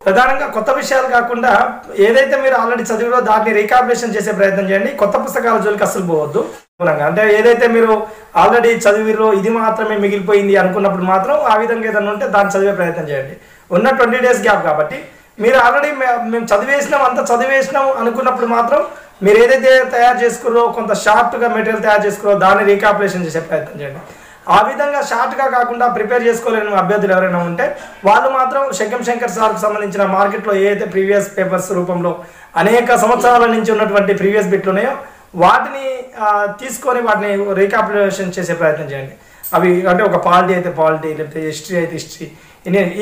ప్రధానంగా కొత్త విషయాలు కాకుండా ఏదైతే మీరు ఆల్రెడీ చదివారో దాన్ని రీకాపిలేషన్ చేసే ప్రయత్నం చేయండి. కొత్త పుస్తకాల జోలికి అస్సలు పోవద్దు. అంటే ఏదైతే మీరు ఆల్రెడీ చదివిరో ఇది మాత్రమే మిగిలిపోయింది అనుకున్నప్పుడు మాత్రం ఆ విధంగా ఏదైనా ఉంటే దాన్ని చదివే ప్రయత్నం చేయండి. ఉన్న 20 days గ్యాప్ కాబట్టి మీరు ఆల్రెడీ మేము చదివేసినాం అనుకున్నప్పుడు మాత్రం మీరు ఏదైతే తయారు చేసుకున్నారో కొంత షార్ట్గా మెటీరియల్ తయారు చేసుకున్నారో దాన్ని రీకాపిలేషన్ చేసే ప్రయత్నం చేయండి. ఆ విధంగా షార్ట్గా కాకుండా ప్రిపేర్ చేసుకోలేని అభ్యర్థులు ఎవరైనా ఉంటే వాళ్ళు మాత్రం శంకర్ సార్కు సంబంధించిన మార్కెట్లో ఏదైతే ప్రీవియస్ పేపర్స్ రూపంలో అనేక సంవత్సరాల నుంచి ఉన్నటువంటి ప్రీవియస్ బిట్లు ఉన్నాయో వాటిని తీసుకొని వాటిని రీకాపిలేషన్ చేసే ప్రయత్నం చేయండి. అవి అంటే ఒక పాలిటీ అయితే పాలిటీ, లేకపోతే హిస్టరీ అయితే హిస్టరీ,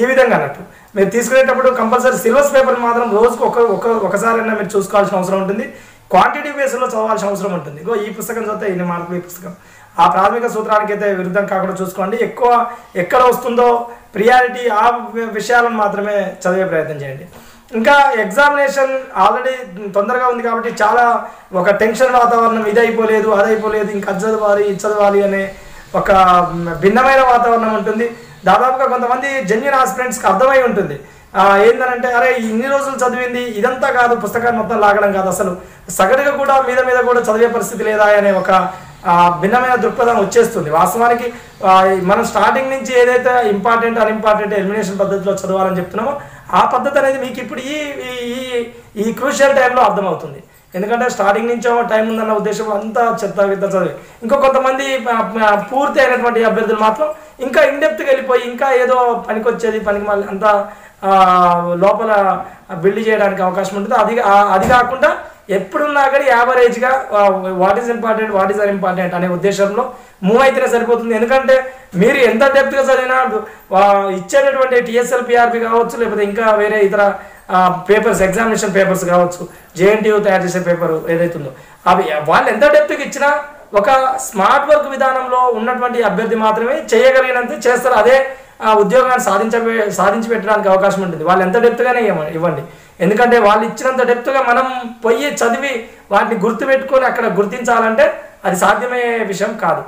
ఈ విధంగా అన్నట్టు మీరు తీసుకునేటప్పుడు కంపల్సరీ సిలబస్ పేపర్ మాత్రం రోజుకు ఒకసారైనా మీరు చూసుకోవాల్సిన అవసరం ఉంటుంది. క్వాంటిటీ బేస్లో చదవాల్సిన అవసరం ఉంటుంది. ఈ పుస్తకం చదివితే ఇన్ని మార్కులు, ఈ పుస్తకం ఆ ప్రాథమిక సూత్రానికి అయితే విరుద్ధం కాకుండా చూసుకోండి. ఎక్కువ ఎక్కడ వస్తుందో ప్రియారిటీ ఆ విషయాలను మాత్రమే చదివే ప్రయత్నం చేయండి. ఇంకా ఎగ్జామినేషన్ ఆల్రెడీ తొందరగా ఉంది కాబట్టి చాలా ఒక టెన్షన్ వాతావరణం, ఇది అయిపోలేదు అది అయిపోలేదు ఇంకా అది చదవాలి ఇది చదవాలి అనే ఒక భిన్నమైన వాతావరణం ఉంటుంది. దాదాపుగా కొంతమంది జెన్యూన్ ఆస్పిరెంట్స్కి అర్థమై ఉంటుంది ఏంటంటే అరే ఇన్ని రోజులు చదివింది ఇదంతా కాదు, పుస్తకాన్ని మొత్తం లాగడం కాదు, అసలు సగటుగా కూడా మీద కూడా చదివే పరిస్థితి లేదా అనే ఒక భిన్నమైన దృక్పథం వచ్చేస్తుంది. వాస్తవానికి మనం స్టార్టింగ్ నుంచి ఏదైతే ఇంపార్టెంట్ అన్ఇంపార్టెంట్ ఎలిమినేషన్ పద్ధతిలో చదవాలని చెప్తున్నామో ఆ పద్ధతి అనేది మీకు ఇప్పుడు ఈ క్రూషియల్ టైంలో అర్థమవుతుంది. ఎందుకంటే స్టార్టింగ్ నుంచో టైం ఉందన్న ఉద్దేశం అంతా చెత్త చదివి ఇంకో కొంతమంది పూర్తి అయినటువంటి అభ్యర్థులు మాత్రం ఇంకా ఇన్డెప్త్గా వెళ్ళిపోయి ఇంకా ఏదో పనికొచ్చేది పనికి మళ్ళీ అంతా లోపల బిల్డ్ చేయడానికి అవకాశం ఉంటుంది. అది కాకుండా ఎప్పుడున్నా కానీ యావరేజ్గా what is important what is unimportant అనే ఉద్దేశంలో మూవ్ అయితేనే సరిపోతుంది. ఎందుకంటే మీరు ఎంత డెప్త్గా చదివినా ఇచ్చేటటువంటి టీఎస్ఎల్ పిఆర్పి కావచ్చు, లేకపోతే ఇంకా వేరే ఇతర పేపర్స్ ఎగ్జామినేషన్ పేపర్స్ కావచ్చు, జేఎన్టీయూ తయారు చేసే పేపర్ ఏదైతుందో అవి వాళ్ళు ఎంత డెప్త్గా ఇచ్చినా ఒక స్మార్ట్ వర్క్ విధానంలో ఉన్నటువంటి అభ్యర్థి మాత్రమే చేయగలిగినంత చేస్తారు. అదే ఉద్యోగాన్ని సాధించి పెట్టడానికి అవకాశం ఉంటుంది. వాళ్ళు ఎంత డెప్త్గానే ఇవ్వండి. ఎందుకంటే వాళ్ళు ఇచ్చినంత డెప్త్గా మనం పోయి చదివి వాటిని గుర్తుపెట్టుకొని అక్కడ గుర్తించాలంటే అది సాధ్యమయ్యే విషయం కాదు.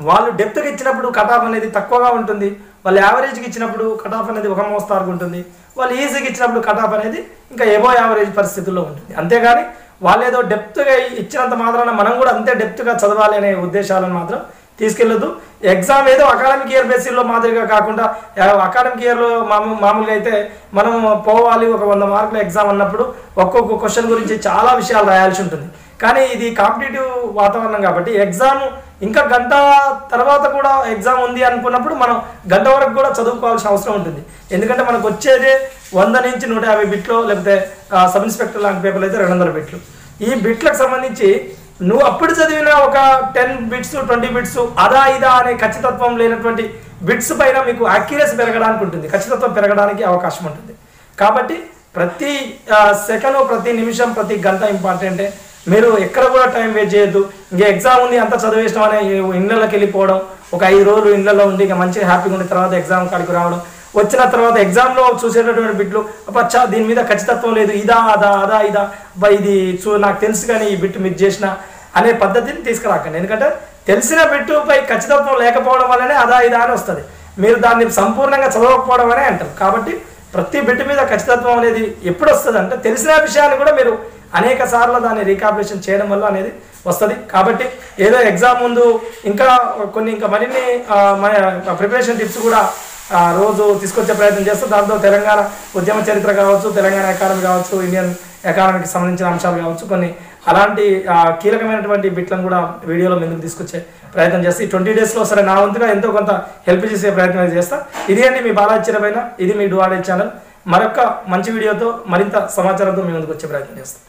వాళ్ళు డెప్త్గా ఇచ్చినప్పుడు కట్ ఆఫ్ అనేది తక్కువగా ఉంటుంది, వాళ్ళు యావరేజ్కి ఇచ్చినప్పుడు కట్ ఆఫ్ అనేది ఒక మోస్తారుగా ఉంటుంది, వాళ్ళు ఈజీగా ఇచ్చినప్పుడు కట్ ఆఫ్ అనేది ఇంకా ఎబో యావరేజ్ పరిస్థితుల్లో ఉంటుంది. అంతేగాని వాళ్ళు ఏదో డెప్త్గా ఇచ్చినంత మాత్రాన మనం కూడా అంతే డెప్త్గా చదవాలి అనే ఉద్దేశాలను మాత్రం తీసుకెళ్ళొద్దు. ఎగ్జామ్ ఏదో అకాడమిక్ ఇయర్ బేసిస్లో మాదిరిగా కాకుండా అకాడమిక్ ఇయర్లో మామూలుగా అయితే మనం పోవాలి ఒక 100 మార్కుల ఎగ్జామ్ అన్నప్పుడు ఒక్కొక్క క్వశ్చన్ గురించి చాలా విషయాలు రాయాల్సి ఉంటుంది. కానీ ఇది కాంపిటేటివ్ వాతావరణం కాబట్టి ఎగ్జామ్ ఇంకా గంట తర్వాత కూడా ఎగ్జామ్ ఉంది అనుకున్నప్పుడు మనం గంట వరకు కూడా చదువుకోవాల్సిన అవసరం ఉంటుంది. ఎందుకంటే మనకు వచ్చేదే 100 నుంచి 150 బిట్లు, లేకపోతే సబ్ ఇన్స్పెక్టర్ లాంటి పేపర్లు అయితే 200 బిట్లు. ఈ బిట్లకు సంబంధించి నువ్వు అప్పుడు చదివిన ఒక 10 బిట్స్ 20 బిట్స్ అదా ఇదా అనే ఖచ్చితత్వం లేనటువంటి బిట్స్ పైన మీకు యాక్యురసీ పెరగడానికి ఉంటుంది, ఖచ్చితత్వం పెరగడానికి అవకాశం ఉంటుంది. కాబట్టి ప్రతి సెకండ్, ప్రతి నిమిషం, ప్రతి గంట ఇంపార్టెంటే. మీరు ఎక్కడ కూడా టైం వేస్ట్ చేయొద్దు. ఇంకా ఎగ్జామ్ ఉంది అంతా చదివేసినాం అనే ఇళ్ళకి వెళ్ళిపోవడం, ఒక 5 రోజులు ఇళ్ళలో ఉండి ఇంకా మంచిగా హ్యాపీగా ఉండి తర్వాత ఎగ్జామ్ కాడికి రావడం, వచ్చిన తర్వాత ఎగ్జామ్లో చూసేటటువంటి బిట్లు అబ్బా దీని మీద ఖచ్చితత్వం లేదు, ఇదా ఇదా అబ్బా ఇది నాకు తెలుసు కానీ ఈ బిట్ మిస్ చేసిన అనే పద్ధతిని తీసుకురాకండి. ఎందుకంటే తెలిసిన బిట్టుపై ఖచ్చితత్వం లేకపోవడం వల్లనే ఇదా అని వస్తుంది. మీరు దాన్ని సంపూర్ణంగా చదవకపోవడం అనే అంటారు. కాబట్టి ప్రతి బిట్టు మీద ఖచ్చితత్వం అనేది ఎప్పుడు వస్తుంది అంటే తెలిసిన విషయాన్ని కూడా మీరు అనేక సార్లు దాన్ని రీకాపిలేషన్ చేయడం వల్ల అనేది వస్తుంది. కాబట్టి ఏదో ఎగ్జామ్ ముందు ఇంకా మరిన్ని మన ప్రిపరేషన్ టిప్స్ కూడా రోజు తీసుకొచ్చే ప్రయత్నం చేస్తూ దాంతో తెలంగాణ ఉద్యమ చరిత్ర కావచ్చు, తెలంగాణ ఎకానమీ కావచ్చు, ఇండియన్ ఎకానమీకి సంబంధించిన అంశాలు కావచ్చు, కొన్ని అలాంటి కీలకమైనటువంటి బిట్లను కూడా వీడియోలో ముందుకు తీసుకొచ్చే ప్రయత్నం చేస్తే ఈ 20 daysలో సరే నా వంతుగా ఎంతో కొంత హెల్ప్ చేసే ప్రయత్నం చేస్తా. ఇది అండి మీ బాలాచరమైన ఇది మీ డువాడే ఛానల్. మరొక మంచి వీడియోతో మరింత సమాచారంతో మీ ముందుకు వచ్చే ప్రయత్నం చేస్తాం.